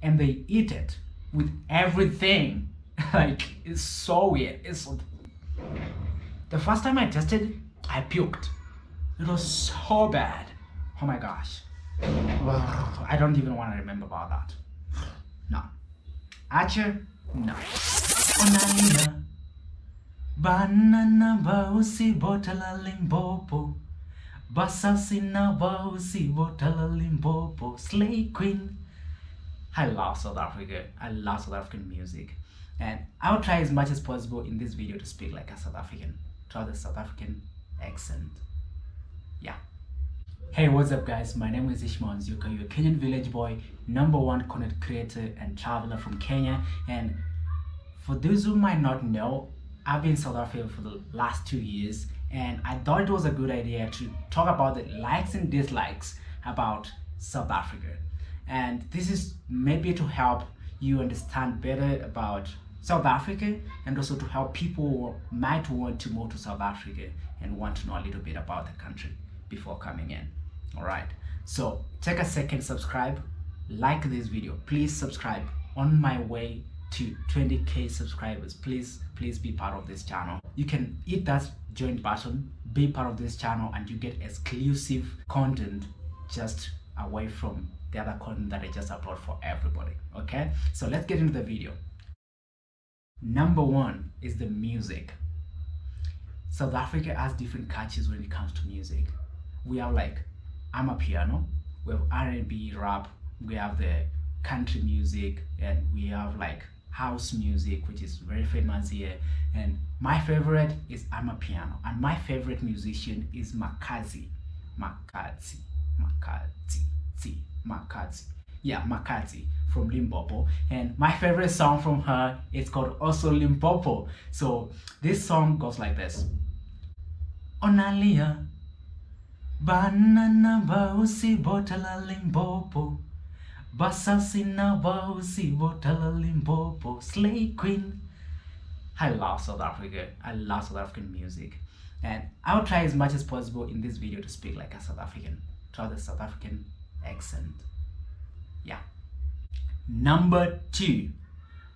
and they eat it with everything. Like, it's so weird. The first time I tasted it, I puked. It was so bad. Oh my gosh. I don't even want to remember about that. No. Archer, no. Onania. Banana bausi botala limbopo. Basasina bausi botala limbopo. Slay Queen. I love South Africa. I love South African music. And I'll try as much as possible in this video to speak like a South African, to have the South African accent. Yeah. Hey, what's up guys? My name is Nzioka. You're a Kenyan village boy, #1 content creator and traveler from Kenya. And for those who might not know, I've been in South Africa for the last 2 years, and I thought it was a good idea to talk about the likes and dislikes about South Africa. And this is maybe to help you understand better about South Africa, and also to help people who might want to move to South Africa and want to know a little bit about the country before coming in. All right, so take a second, subscribe, like this video, please subscribe. On my way to 20k subscribers, please be part of this channel. You can hit that join button, be part of this channel, and you get exclusive content just away from the other content that I just upload for everybody. Okay, so let's get into the video. #1 is the music. South Africa has different cultures when it comes to music. We have like amapiano, we have R&B, rap, we have the country music, and we have like house music, which is very famous here. And my favorite is amapiano, and my favorite musician is Makazi. Yeah, Makazi from Limpopo, and my favorite song from her is called also Limpopo. So this song goes like this: Onalia banana bausi botala Limpopo, basasina bausi botala Limpopo, Slay Queen. I love South Africa. I love South African music, and I'll try as much as possible in this video to speak like a South African, to have the South African accent. Yeah. #2,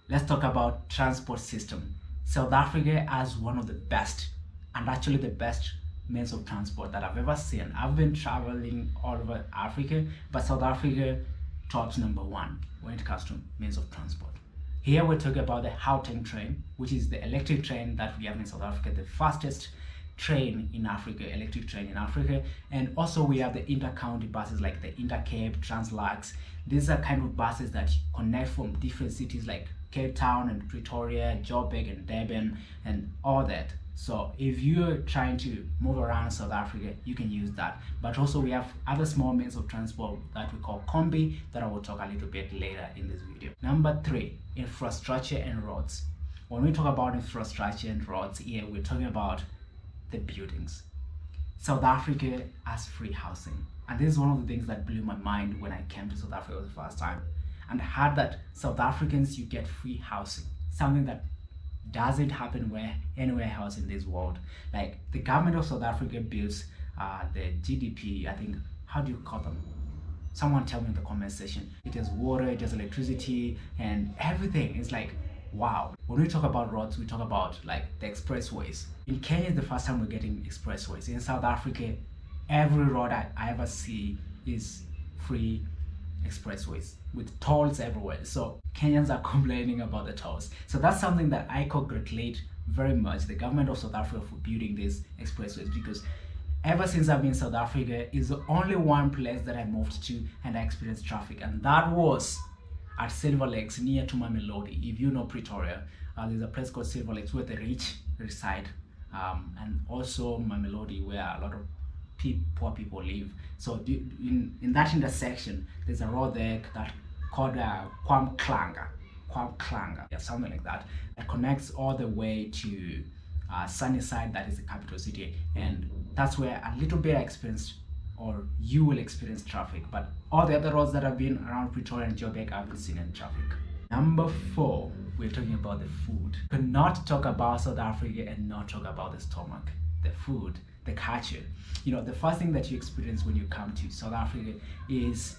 let's talk about transport system. South Africa has one of the best, and actually the best, means of transport that I've ever seen. I've been traveling all over Africa, but South Africa tops #1 when it comes to means of transport. Here we're talking about the Gauteng train, which is the electric train that we have in South Africa, the fastest train in Africa, electric train in Africa. And also we have the inter-county buses like the Intercape, Translux. These are kind of buses that connect from different cities like Cape Town and Pretoria, Joburg and Durban and all that. So if you're trying to move around South Africa, you can use that. But also we have other small means of transport that we call combi, that I will talk a little bit later in this video. #3, infrastructure and roads. When we talk about infrastructure and roads here, we're talking about the buildings. South Africa has free housing, and this is one of the things that blew my mind when I came to South Africa for the first time, and I heard that South Africans, you get free housing, something that doesn't happen anywhere else in this world. Like, the government of South Africa builds the GDP, I think, how do you call them? Someone tell me in the comment section. It has water, it has electricity, and everything. It's like, wow. When we talk about roads, we talk about like the expressways. In Kenya, it's the first time we're getting expressways. In South Africa, every road I ever see is free expressways with tolls everywhere. So Kenyans are complaining about the tolls. So that's something that I congratulate very much the government of South Africa for building these expressways, because ever since I've been in South Africa, is the only one place that I moved to and I experienced traffic, and that was at Silver Lakes, near to Mamelodi. If you know Pretoria, there's a place called Silver Lakes where the rich reside, and also Mamelodi, where a lot of poor people live. So in that intersection, there's a road there that called Kwamklanga, yeah, something like that, that connects all the way to Sunnyside, that is the capital city, and that's where a little bit I experienced, or you will experience traffic. But all the other roads that have been around Pretoria and Joburg, I haven't seen any traffic. #4, we're talking about the food. You cannot talk about South Africa and not talk about the stomach, the food, the culture. You know, the first thing that you experience when you come to South Africa is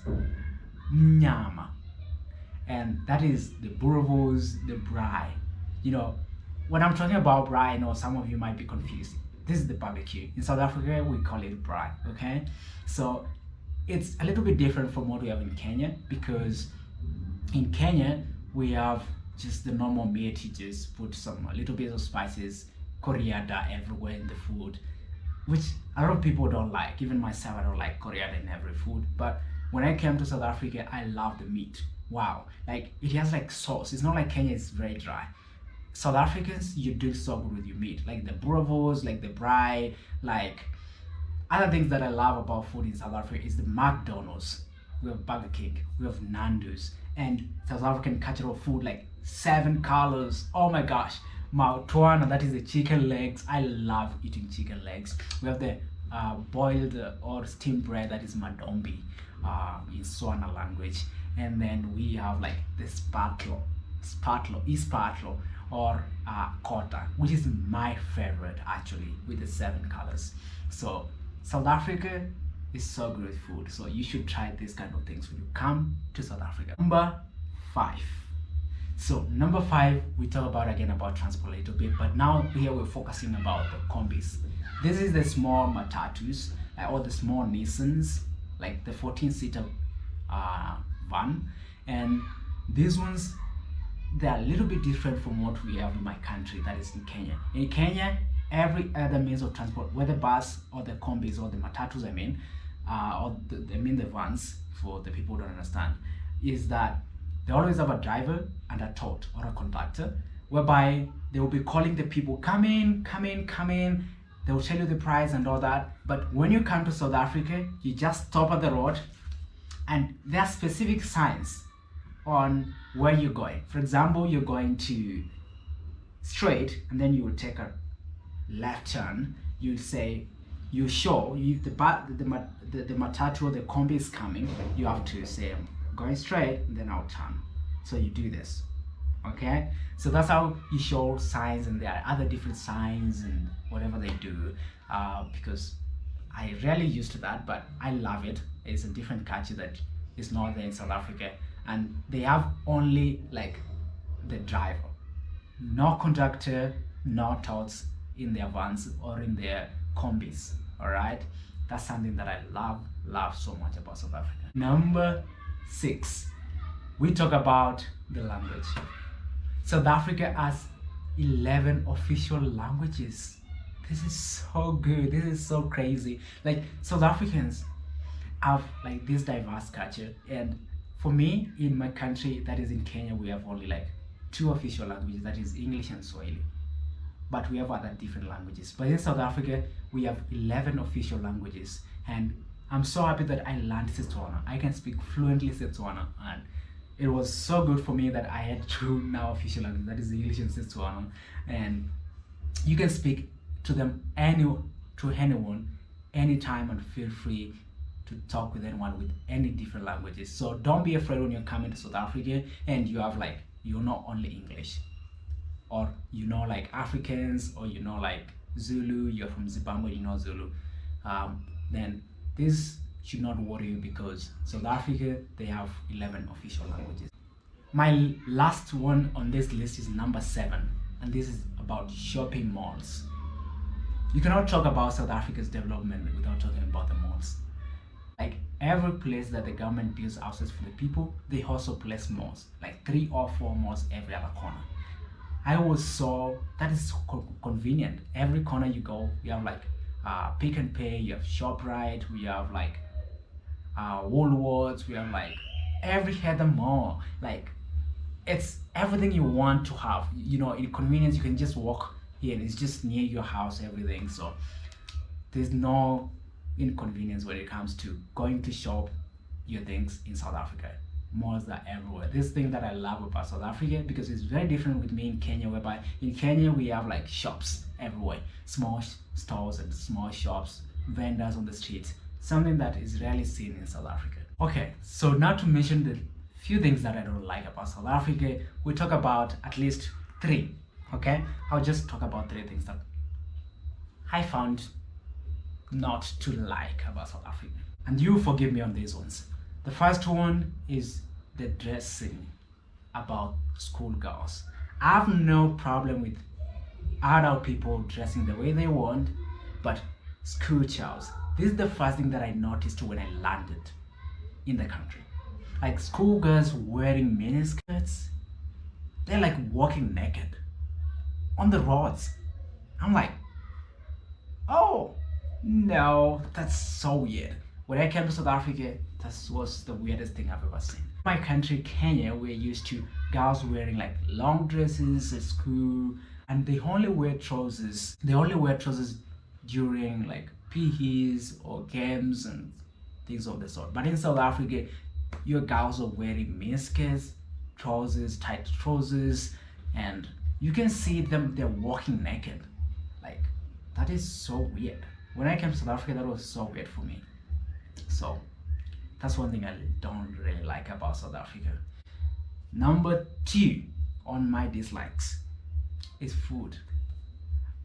nyama. and that is the boerewors, the braai. You know, when I'm talking about braai, I know some of you might be confused. This is the barbecue. In South Africa, we call it braai, okay? So it's a little bit different from what we have in Kenya, because in Kenya, we have just the normal meat. You just put a little bit of spices, coriander everywhere in the food, which a lot of people don't like. Even myself, I don't like coriander in every food. But when I came to South Africa, I love the meat. Wow, like it has like sauce. It's not like Kenya is very dry. South Africans, you do so good with your meat, like the boerewors, like the braai, like other things that I love about food in South Africa is the McDonald's. We have Burger King, we have Nando's, and South African cultural food like 7 colors. Oh my gosh, Mautwana, that is the chicken legs. I love eating chicken legs. We have the boiled or steamed bread, that is madombi in Swana language, and then we have like the spatlo, or kota, which is my favorite actually, with the 7 colors. So South Africa is so good with food, so you should try these kind of things when you come to South Africa. Number 5. So number 5, we talk about transport a little bit, but now here we're focusing about the combis. This is the small matatus, or the small Nissans, like the 14-seater van, and these ones, they are a little bit different from what we have in my country, that is in Kenya. In Kenya, every other means of transport, whether bus or the combis or the matatus, the vans, for the people who don't understand, is that they always have a driver and a tote or a conductor, whereby they will be calling the people, come in. They will tell you the price and all that. But when you come to South Africa, you just stop at the road, and there are specific signs on where you're going. For example, you're going to straight, and then you will take a left turn. You'll say, you show you the matatu or the combi is coming. You have to say, I'm going straight, and then I'll turn. So you do this, okay? So that's how you show signs, and there are other different signs and whatever they do, because I rarely used to that, but I love it. It's a different culture that is not there in South Africa, and they have only like the driver, no conductor, no totes in their vans or in their combis. All right, that's something that I love so much about South Africa. Number 6, we talk about the language. South Africa has 11 official languages. This is so good. This is so crazy. Like, South Africans have like this diverse culture, and for me, in my country, that is in Kenya, we have only like 2 official languages, that is English and Swahili. But we have other different languages. But in South Africa, we have 11 official languages, and I'm so happy that I learned Setswana. I can speak fluently Setswana, and it was so good for me that I had 2 now official languages, that is English and Setswana. And you can speak to them to anyone, anytime, and feel free to talk with anyone with any different languages. So don't be afraid when you're coming to South Africa and you have like, you know only English, or you know like Africans, or you know like Zulu, you're from Zimbabwe, you know Zulu, then this should not worry you, because South Africa, they have 11 official languages. My last one on this list is number 7, and this is about shopping malls. You cannot talk about South Africa's development without talking about the malls. Like, every place that the government builds houses for the people, they also place malls, like 3 or 4 malls every other corner. I always saw that is so convenient. Every corner you go, you have like Pick and Pay, you have ShopRite, we have like Woolworths, we have like every other mall. Like, it's everything you want to have. You know, in convenience, you can just walk here, and it's just near your house, everything. So there's no inconvenience when it comes to going to shop your things in South Africa. Malls are everywhere. This thing that I love about South Africa, because it's very different with me in Kenya, whereby in Kenya we have like shops everywhere, small stores and small shops, vendors on the streets, something that is rarely seen in South Africa. Okay, so now to mention the few things that I don't like about South Africa, we talk about at least 3. Okay, I'll just talk about 3 things that I found not to like about South Africa, and you forgive me on these ones. The first one is the dressing. about schoolgirls. I have no problem with adult people dressing the way they want, but schoolgirls, this is the first thing that I noticed when I landed in the country. Like schoolgirls wearing miniskirts, they're like walking naked on the roads. I'm like, oh no, that's so weird. When I came to South Africa, that was the weirdest thing I've ever seen. My country, Kenya, we're used to girls wearing like long dresses at school, and they only wear trousers. They only wear trousers during like PEs or games and things of the sort. But in South Africa, your girls are wearing miniskirts, trousers, tight trousers, and you can see them, they're walking naked. Like, that is so weird. When I came to South Africa, that was so weird for me. So that's one thing I don't really like about South Africa. Number 2 on my dislikes is food.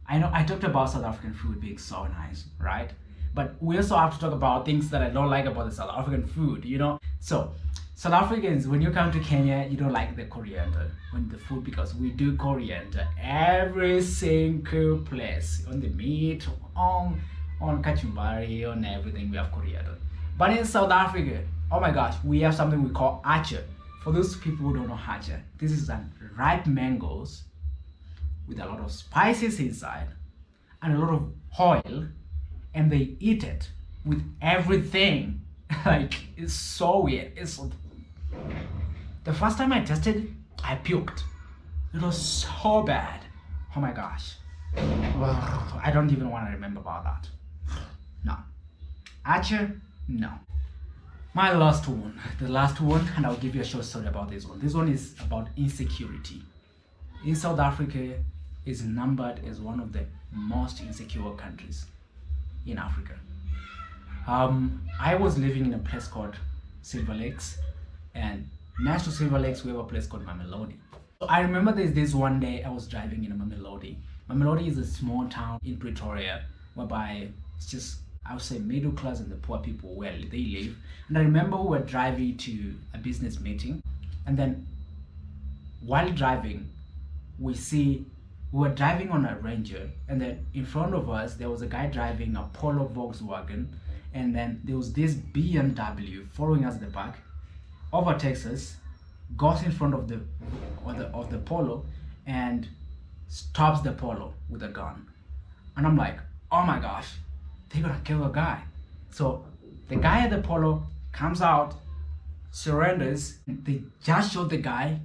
I know I talked about South African food being so nice, right? But we also have to talk about things that I don't like about the South African food, you know? So South Africans, when you come to Kenya, you don't like the coriander on the food, because we do coriander every single place, on the meat, on kachumbari, on everything we have coriander. But in South Africa, oh my gosh, we have something we call acha. For those people who don't know acha, this is ripe mangoes with a lot of spices inside and a lot of oil, and they eat it with everything. Like, it's so weird. The first time I tested it, I puked. It was so bad. Oh my gosh. I don't even want to remember about that. No. Acha, no. My last one, the last one, and I'll give you a short story about this one. This one is about insecurity. In South Africa, is numbered as one of the most insecure countries in Africa. I was living in a place called Silver Lakes, and next to Silver Lakes we have a place called Mamelodi. So I remember this one day I was driving in Mamelodi. Mamelodi is a small town in Pretoria whereby it's just, I would say, middle class and the poor people where they live. And I remember we were driving to a business meeting, and then while driving we were driving on a Ranger, and then in front of us there was a guy driving a Polo Volkswagen, and then there was this BMW following us at the back, overtakes us, goes in front of the Polo and stops the Polo with a gun. And I'm like, oh my gosh, they're gonna kill a guy. So the guy at the Polo comes out, surrenders, they just shot the guy,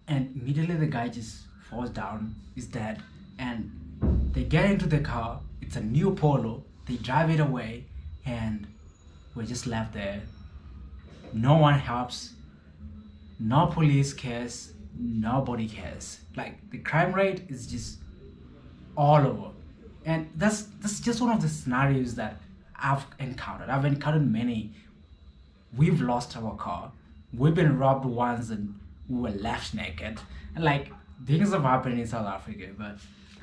and immediately the guy just falls down, is dead. And they get into the car, it's a new Polo, they drive it away, and we're just left there. No one helps, no police cares, nobody cares. Like, the crime rate is just all over. And that's just one of the scenarios that I've encountered. I've encountered many. We've lost our car, we've been robbed once, and we were left naked. And like, things have happened in South Africa. But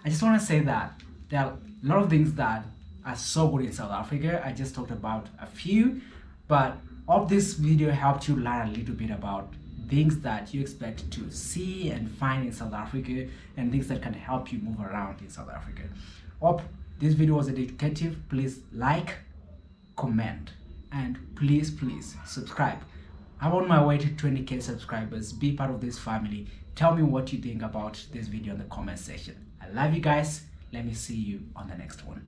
I just want to say that there are a lot of things that are so good in South Africa. I just talked about a few, but hope this video helped you learn a little bit about things that you expect to see and find in South Africa, and things that can help you move around in South Africa. Hope this video was educative. Please like, comment, and please subscribe. I'm on my way to 20,000 subscribers. Be part of this family. Tell me what you think about this video in the comment section. I love you guys. Let me see you on the next one.